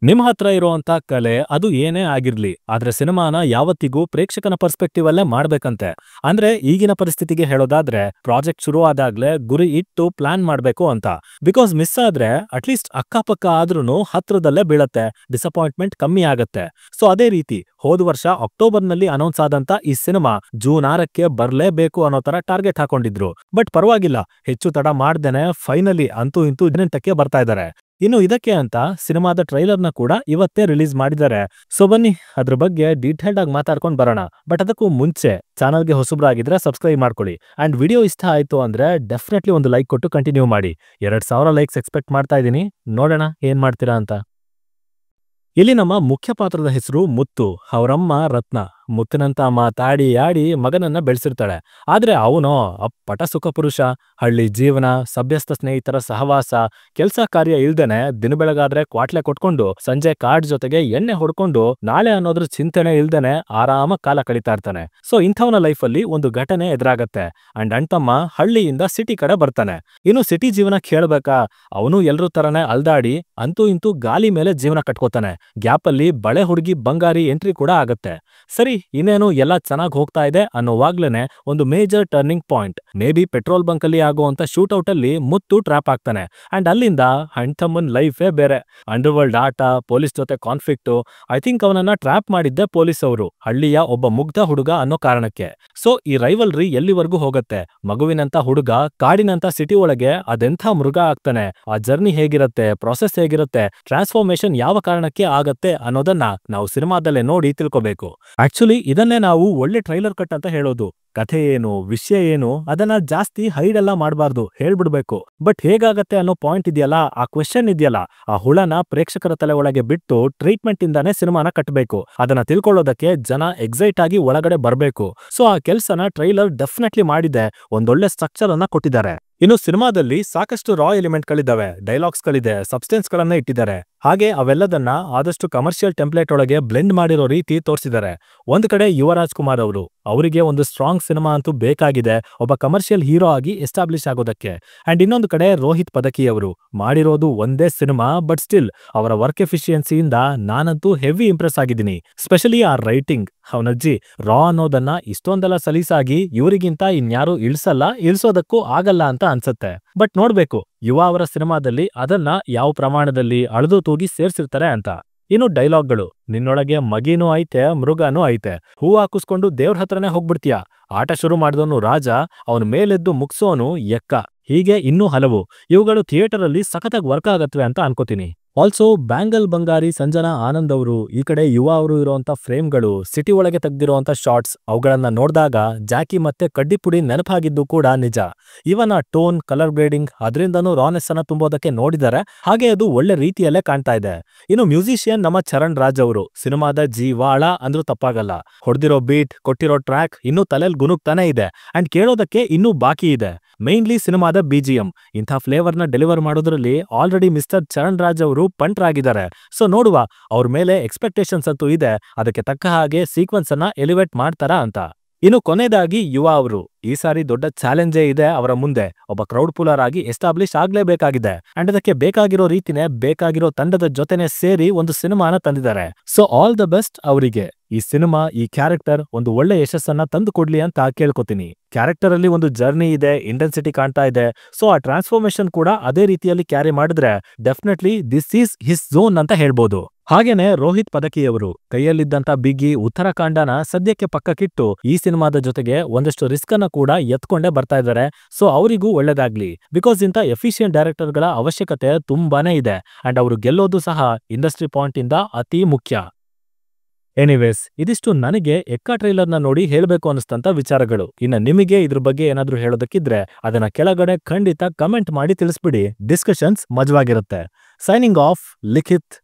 ನಿಮ್ ಹತ್ರ ಇರುವಂತ ಕಲೆ ಅದು ಏನೇ ಆಗಿರ್ಲಿ, ಆದ್ರೆ ಸಿನಿಮಾನ ಯಾವತ್ತಿಗೂ ಪ್ರೇಕ್ಷಕನ ಪರ್ಸ್ಪೆಕ್ಟಿವ್ ಅಲ್ಲೇ ಮಾಡ್ಬೇಕಂತೆ. ಅಂದ್ರೆ ಈಗಿನ ಪರಿಸ್ಥಿತಿಗೆ ಹೇಳೋದಾದ್ರೆ ಪ್ರಾಜೆಕ್ಟ್ ಶುರು ಆದಾಗ್ಲೇ ಗುರಿ ಇಟ್ಟು ಪ್ಲಾನ್ ಮಾಡ್ಬೇಕು ಅಂತ. ಬಿಕಾಸ್ ಮಿಸ್ ಆದ್ರೆ ಅಟ್ಲೀಸ್ಟ್ ಅಕ್ಕಪಕ್ಕ ಆದ್ರೂನು ಹತ್ರದಲ್ಲೇ ಬೀಳತ್ತೆ, ಡಿಸಪಾಯಿಂಟ್ಮೆಂಟ್ ಕಮ್ಮಿ ಆಗತ್ತೆ. ಸೊ ಅದೇ ರೀತಿ ಹೋದ ವರ್ಷ ಅಕ್ಟೋಬರ್ನಲ್ಲಿ ಅನೌನ್ಸ್ ಆದಂತ ಈ ಸಿನಿಮಾ ಜೂನ್ 6ಕ್ಕೆ ಬರ್ಲೇಬೇಕು ಅನ್ನೋ ತರ ಟಾರ್ಗೆಟ್ ಹಾಕೊಂಡಿದ್ರು. ಬಟ್ ಪರವಾಗಿಲ್ಲ, ಹೆಚ್ಚು ತಡ ಮಾಡ್ದೇನೆ ಫೈನಲಿ ಅಂತೂ ಇಂತೂ 18ಕ್ಕೆ ಬರ್ತಾ ಇದ್ದಾರೆ. ಇನ್ನು ಇದಕ್ಕೆ ಅಂತ ಸಿನಿಮಾದ ಟ್ರೈಲರ್ನ ಕೂಡ ಇವತ್ತೇ ರಿಲೀಸ್ ಮಾಡಿದ್ದಾರೆ. ಸೊ ಬನ್ನಿ ಅದ್ರ ಬಗ್ಗೆ ಡೀಟೇಲ್ಡ್ ಆಗಿ ಮಾತಾಡ್ಕೊಂಡು ಬರೋಣ. ಬಟ್ ಅದಕ್ಕೂ ಮುಂಚೆ ಚಾನಲ್ಗೆ ಹೊಸಬ್ರಾಗಿದ್ರೆ ಸಬ್ಸ್ಕ್ರೈಬ್ ಮಾಡ್ಕೊಳ್ಳಿ. ಅಂಡ್ ವಿಡಿಯೋ ಇಷ್ಟ ಆಯ್ತು ಅಂದ್ರೆ ಡೆಫಿನೆಟ್ಲಿ ಒಂದು ಲೈಕ್ ಕೊಟ್ಟು ಕಂಟಿನ್ಯೂ ಮಾಡಿ. 2000 ಲೈಕ್ಸ್ ಎಕ್ಸ್ಪೆಕ್ಟ್ ಮಾಡ್ತಾ ಇದ್ದೀನಿ, ನೋಡೋಣ ಏನ್ ಮಾಡ್ತೀರಾ ಅಂತ. ಇಲ್ಲಿ ನಮ್ಮ ಮುಖ್ಯ ಪಾತ್ರದ ಹೆಸರು ಮುತ್ತು, ಅವರಮ್ಮ ರತ್ನ. ಮುತ್ತಿನಂತ ಮಾತಾಡಿ ಆಡಿ ಮಗನನ್ನ ಬೆಳೆಸಿರ್ತಾಳೆ. ಆದ್ರೆ ಅವನೋ ಅಪ್ಪಟ ಸುಖ ಪುರುಷ. ಹಳ್ಳಿ ಜೀವನ, ಸಭ್ಯಸ್ಥ ಸ್ನೇಹಿತರ ಸಹವಾಸ, ಕೆಲ್ಸ ಕಾರ್ಯ ಇಲ್ದೇನೆ ದಿನ ಬೆಳಗಾದ್ರೆ ಕ್ವಾಟ್ಲೆ ಕೊಟ್ಕೊಂಡು ಸಂಜೆ ಕಾರ್ಡ್ ಜೊತೆಗೆ ಎಣ್ಣೆ ಹೊಡ್ಕೊಂಡು ನಾಳೆ ಅನ್ನೋದ್ರ ಚಿಂತನೆ ಇಲ್ದೇನೆ ಆರಾಮ ಕಾಲ ಕಳೀತಾ ಇರ್ತಾನೆ. ಸೊ ಇಂಥವನ ಲೈಫಲ್ಲಿ ಒಂದು ಘಟನೆ ಎದುರಾಗತ್ತೆ. ಅಂಡ್ ಅಣ್ತಮ್ಮ ಹಳ್ಳಿಯಿಂದ ಸಿಟಿ ಕಡೆ ಬರ್ತಾನೆ. ಇನ್ನು ಸಿಟಿ ಜೀವನ ಕೇಳ್ಬೇಕಾ, ಅವನು ಎಲ್ರೂ ತರನೇ ಅಲ್ದಾಡಿ ಅಂತೂ ಇಂತೂ ಗಾಲಿ ಮೇಲೆ ಜೀವನ ಕಟ್ಕೋತಾನೆ. ಗ್ಯಾಪಲ್ಲಿ ಬಳೆ ಹುಡುಗಿ ಬಂಗಾರಿ ಎಂಟ್ರಿ ಕೂಡ ಆಗತ್ತೆ. ಸರಿ, ಇನ್ನೇನು ಎಲ್ಲ ಚೆನ್ನಾಗಿ ಹೋಗ್ತಾ ಇದೆ ಅನ್ನೋವಾಗ್ಲೇನೆ ಒಂದು major turning point. May be petrol bunk ಅಲ್ಲಿ ಆಗುವಂತ ಶೂಟ್ಔಟ್ ಅಲ್ಲಿ ಮುತ್ತು ಟ್ರಾಪ್ ಆಗ್ತಾನೆ. ಅಂಡ್ ಅಲ್ಲಿಂದ ಅಣ್ತಮ್ಮನ್ ಲೈಫೇ ಬೇರೆ. ಅಂಡರ್ವರ್ಲ್ಡ್ ಆಟ, ಪೊಲೀಸ್ ಜೊತೆ ಕಾನ್ಫ್ಲಿಕ್ಟ್. ಐ ಥಿಂಕ್ ಅವನನ್ನ ಟ್ರಾಪ್ ಮಾಡಿದ್ದೆ ಪೊಲೀಸ್ ಅವರು, ಹಳ್ಳಿಯ ಒಬ್ಬ ಮುಗ್ಧ ಹುಡುಗ ಅನ್ನೋ ಕಾರಣಕ್ಕೆ. ಸೊ ಈ ರೈವಲ್ರಿ ಎಲ್ಲಿವರೆಗೂ ಹೋಗತ್ತೆ. ಮಗುವಿನಂತ ಹುಡುಗ ಕಾಡಿನಂತ ಸಿಟಿ ಒಳಗೆ ಅದೆಂಥ ಮೃಗ ಆಗ್ತಾನೆ. ಆ ಜರ್ನಿ ಹೇಗಿರತ್ತೆ, ಪ್ರಾಸೆಸ್ ಹೇಗಿರುತ್ತೆ, ಟ್ರಾನ್ಸ್ಫಾರ್ಮೇಶನ್ ಯಾವ ಕಾರಣಕ್ಕೆ ಆಗತ್ತೆ ಅನ್ನೋದನ್ನ ನಾವು ಸಿನಿಮಾದಲ್ಲೇ ನೋಡಿ ತಿಳ್ಕೋಬೇಕು. ಆಕ್ಚುಲಿ ಇದನ್ನೇ ನಾವು ಒಳ್ಳೆ ಟ್ರೈಲರ್ ಕಟ್ ಅಂತ ಹೇಳೋದು. ಕಥೆ ಏನು, ವಿಷಯ ಏನು ಅದನ್ನ ಜಾಸ್ತಿ ಹೈಡ್ ಎಲ್ಲ ಮಾಡಬಾರ್ದು, ಹೇಳ್ಬಿಡ್ಬೇಕು. ಬಟ್ ಹೇಗಾಗತ್ತೆ ಅನ್ನೋ ಪಾಯಿಂಟ್ ಇದೆಯಲ್ಲ, ಆ ಕ್ವೆಶ್ಚನ್ ಇದೆಯಲ್ಲ, ಆ ಹುಳನ ಪ್ರೇಕ್ಷಕರ ತಲೆ ಒಳಗೆ ಬಿಟ್ಟು ಟ್ರೀಟ್ಮೆಂಟ್ ಇಂದಾನೆ ಸಿನಿಮಾನ ಕಟ್ಟಬೇಕು. ಅದನ್ನ ತಿಳ್ಕೊಳ್ಳೋದಕ್ಕೆ ಜನ ಎಕ್ಸೈಟ್ ಆಗಿ ಒಳಗಡೆ ಬರ್ಬೇಕು. ಸೊ ಆ ಕೆಲ್ಸನ ಟ್ರೈಲರ್ ಡೆಫಿನೆಟ್ಲಿ ಮಾಡಿದೆ, ಒಂದೊಳ್ಳೆ ಸ್ಟ್ರಕ್ಚರ್ ಅನ್ನ ಕೊಟ್ಟಿದ್ದಾರೆ. ಇನ್ನು ಸಿನಿಮಾದಲ್ಲಿ ಸಾಕಷ್ಟು ರಾ ಎಲಿಮೆಂಟ್ ಗಳಿದ್ದಾವೆ, ಡೈಲಾಗ್ಸ್ ಗಳಿದೆ, ಸಬ್ಸ್ಟೆನ್ಸ್ ಗಳನ್ನ ಇಟ್ಟಿದ್ದಾರೆ. ಹಾಗೆ ಅವೆಲ್ಲದನ್ನ ಆದಷ್ಟು ಕಮರ್ಷಿಯಲ್ ಟೆಂಪ್ಲೇಟ್ ಒಳಗೆ ಬ್ಲೆಂಡ್ ಮಾಡಿರೋ ರೀತಿ ತೋರಿಸಿದ್ದಾರೆ. ಒಂದ್ ಕಡೆ ಯುವರಾಜ್ ಕುಮಾರ್ ಅವರು, ಅವರಿಗೆ ಒಂದು ಸ್ಟ್ರಾಂಗ್ ಸಿನಿಮಾ ಅಂತೂ ಬೇಕಾಗಿದೆ ಒಬ್ಬ ಕಮರ್ಷಿಯಲ್ ಹೀರೋ ಆಗಿ ಎಸ್ಟಾಬ್ಲಿಷ್ ಆಗೋದಕ್ಕೆ. ಅಂಡ್ ಇನ್ನೊಂದು ಕಡೆ ರೋಹಿತ್ ಪದಕಿ ಅವರು ಮಾಡಿರೋದು ಒಂದೇ ಸಿನಿಮಾ, ಬಟ್ ಸ್ಟಿಲ್ ಅವರ ವರ್ಕ್ ಎಫಿಷಿಯನ್ಸಿಯಿಂದ ನಾನಂತೂ ಹೆವಿ ಇಂಪ್ರೆಸ್ ಆಗಿದ್ದೀನಿ. ಸ್ಪೆಷಲಿ ಆ ರೈಟಿಂಗ್. ಅವನಜ್ಜಿ ರಾ ಅನ್ನೋದನ್ನ ಇಷ್ಟೊಂದೆಲ್ಲ ಸಲೀಸಾಗಿ ಇವರಿಗಿಂತ ಇನ್ಯಾರು ಇಳಿಸೋದಕ್ಕೂ ಆಗಲ್ಲ ಅಂತ ಅನ್ಸುತ್ತೆ. ಬಟ್ ನೋಡ್ಬೇಕು ಯುವ ಅವರ ಸಿನಿಮಾದಲ್ಲಿ ಅದನ್ನ ಯಾವ ಪ್ರಮಾಣದಲ್ಲಿ ಅಳೆದು ತೂಗಿ ಸೇರ್ಸಿರ್ತಾರೆ ಅಂತ. ಇನ್ನು ಡೈಲಾಗ್ಗಳು, ನಿನ್ನೊಳಗೆ ಮಗಿನೂ ಐತೆ, ಮೃಗನೂ ಐತೆ, ಹೂ ಹಾಕಿಸ್ಕೊಂಡು ದೇವ್ರ ಹತ್ರನೇ ಹೋಗ್ಬಿಡ್ತೀಯ, ಆಟ ಶುರು ಮಾಡಿದವನು ರಾಜ, ಅವನ ಮೇಲೆದ್ದು ಮುಗ್ಸೋನು ಎಕ್ಕ, ಹೀಗೆ ಇನ್ನೂ ಹಲವು. ಇವುಗಳು ಥಿಯೇಟರ್ ಅಲ್ಲಿ ಸಖತ್ತಾಗಿ ವರ್ಕ್ ಆಗತ್ವೆ ಅಂತ ಅನ್ಕೋತೀನಿ. ಆಲ್ಸೋ ಬ್ಯಾಂಗಲ್ ಬಂಗಾರಿ, ಸಂಜನಾ ಆನಂದ್ ಅವರು, ಈ ಕಡೆ ಯುವ ಅವರು ಇರುವಂತ ಫ್ರೇಮ್ಗಳು, ಸಿಟಿ ಒಳಗೆ ತೆಗ್ದಿರುವಂತ ಶಾರ್ಟ್ಸ್, ಅವುಗಳನ್ನ ನೋಡಿದಾಗ ಜಾಕಿ ಮತ್ತೆ ಕಡ್ಡಿಪುಡಿ ನೆನಪಾಗಿದ್ದು ಕೂಡ ನಿಜ. ಇವನ್ ಆ ಟೋನ್, ಕಲರ್ ಗ್ರೇಡಿಂಗ್ ಅದರಿಂದನೂ ರಾನೆಸ್ ಅನ್ನ ತುಂಬೋದಕ್ಕೆ ನೋಡಿದ್ದಾರೆ. ಹಾಗೆ ಅದು ಒಳ್ಳೆ ರೀತಿಯಲ್ಲೇ ಕಾಣ್ತಾ ಇದೆ. ಇನ್ನು ಮ್ಯೂಸಿಷಿಯನ್ ನಮ್ಮ ಚರಣ್ ರಾಜ್ ಅವರು, ಸಿನಿಮಾದ ಜೀವಾಳ ಅಂದ್ರೂ ತಪ್ಪಾಗಲ್ಲ. ಹೊಡೆದಿರೋ ಬೀಟ್, ಕೊಟ್ಟಿರೋ ಟ್ರ್ಯಾಕ್ ಇನ್ನೂ ತಲೆಲ್ ಗುನುಗ್ತಾನೆ ಇದೆ. ಅಂಡ್ ಕೇಳೋದಕ್ಕೆ ಇನ್ನೂ ಬಾಕಿ ಇದೆ. ಮೇನ್ಲಿ ಸಿನಿಮಾದ BGM ಇಂಥ ಫ್ಲೇವರ್ನ ಡೆಲಿವರ್ ಮಾಡೋದ್ರಲ್ಲಿ ಆಲ್ರೆಡಿ ಮಿಸ್ಟರ್ ಚರಣ್ ರಾಜ್ ಅವರು ಪಂಟ್ರಾಗಿದ್ದಾರೆ. ಸೊ ನೋಡುವ, ಅವ್ರ ಮೇಲೆ ಎಕ್ಸ್ಪೆಕ್ಟೇಷನ್ಸ್ ಅಂತೂ ಇದೆ, ಅದಕ್ಕೆ ತಕ್ಕ ಹಾಗೆ ಸೀಕ್ವೆನ್ಸ್ ಅನ್ನ ಎಲಿವೇಟ್ ಮಾಡ್ತಾರಾ ಅಂತ. ಇನ್ನು ಕೊನೆಯದಾಗಿ ಯುವ ಅವರು, ಈ ಸಾರಿ ದೊಡ್ಡ ಚಾಲೆಂಜೇ ಇದೆ ಅವರ ಮುಂದೆ. ಒಬ್ಬ ಕ್ರೌಡ್ ಪುಲರ್ ಆಗಿ ಎಸ್ಟಾಬ್ಲಿಷ್ ಆಗ್ಲೇಬೇಕಾಗಿದೆ. ಅಂಡ್ ಅದಕ್ಕೆ ಬೇಕಾಗಿರೋ ರೀತಿನೇ, ಬೇಕಾಗಿರೋ ತಂಡದ ಜೊತೆನೆ ಸೇರಿ ಒಂದು ಸಿನಿಮಾನ ತಂದಿದ್ದಾರೆ. ಸೊ ಆಲ್ ದ ಬೆಸ್ಟ್ ಅವರಿಗೆ. ಈ ಸಿನಿಮಾ, ಈ ಕ್ಯಾರೆಕ್ಟರ್ ಒಂದು ಒಳ್ಳೆ ಯಶಸ್ಸನ್ನ ತಂದು ಕೊಡ್ಲಿ ಅಂತ ಕೇಳ್ಕೊತೀನಿ. ಕ್ಯಾರೆಕ್ಟರ್ ಅಲ್ಲಿ ಒಂದು ಜರ್ನಿ ಇದೆ, ಇಂಟೆನ್ಸಿಟಿ ಕಾಣ್ತಾ ಇದೆ. ಸೊ ಆ ಟ್ರಾನ್ಸ್ಫಾರ್ಮೇಶನ್ ಕೂಡ ಅದೇ ರೀತಿಯಲ್ಲಿ ಕ್ಯಾರಿ ಮಾಡಿದ್ರೆ definitely this is his zone ಅಂತ ಹೇಳ್ಬೋದು. ಹಾಗೇನೆ ರೋಹಿತ್ ಪದಕಿಯವರು ಕೈಯಲ್ಲಿದ್ದಂತ ಬಿಗಿ ಉತ್ತರಾಖಂಡನ ಸದ್ಯಕ್ಕೆ ಪಕ್ಕಕ್ಕಿಟ್ಟು ಈ ಸಿನಿಮಾದ ಜೊತೆಗೆ ಒಂದಷ್ಟು ರಿಸ್ಕ್ ಅನ್ನ ಕೂಡ ಎತ್ಕೊಂಡೇ ಬರ್ತಾ ಇದ್ದಾರೆ. ಸೊ ಅವರಿಗೂ ಒಳ್ಳೇದಾಗ್ಲಿ. ಬಿಕಾಸ್ ಇಂತ ಎಫಿಷಿಯಂಟ್ ಡೈರೆಕ್ಟರ್ ಗಳ ಅವಶ್ಯಕತೆ ತುಂಬಾನೇ ಇದೆ. ಅಂಡ್ ಅವರು ಗೆಲ್ಲೋದು ಸಹ ಇಂಡಸ್ಟ್ರಿ ಪಾಯಿಂಟ್ ಇಂದ ಅತಿ ಮುಖ್ಯ. ಎನಿವೇಸ್, ಇದಿಷ್ಟು ನನಗೆ ಎಕ್ಕ ಟ್ರೈಲರ್ನ ನೋಡಿ ಹೇಳ್ಬೇಕು ಅನಿಸ್ತಂತ ವಿಚಾರಗಳು. ಇನ್ನು ನಿಮಗೆ ಇದ್ರ ಬಗ್ಗೆ ಏನಾದ್ರೂ ಹೇಳೋದಕ್ಕಿದ್ರೆ ಅದನ್ನ ಕೆಳಗಡೆ ಖಂಡಿತ ಕಮೆಂಟ್ ಮಾಡಿ ತಿಳಿಸ್ಬಿಡಿ. ಡಿಸ್ಕಷನ್ಸ್ ಮಜವಾಗಿರುತ್ತೆ. ಸೈನಿಂಗ್ ಆಫ್, ಲಿಖಿತ್.